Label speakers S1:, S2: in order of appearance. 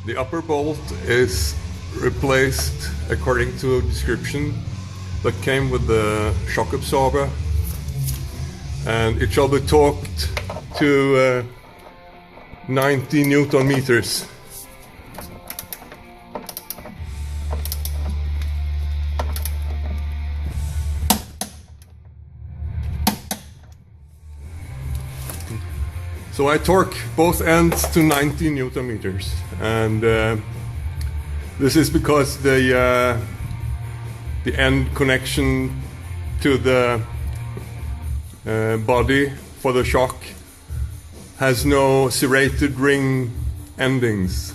S1: The upper bolt is replaced according to a description that came with the shock absorber, and it shall be torqued to 90 Newton meters. So I torque both ends to 90 Newton meters, and this is because the end connection to the body for the shock has no serrated ring endings.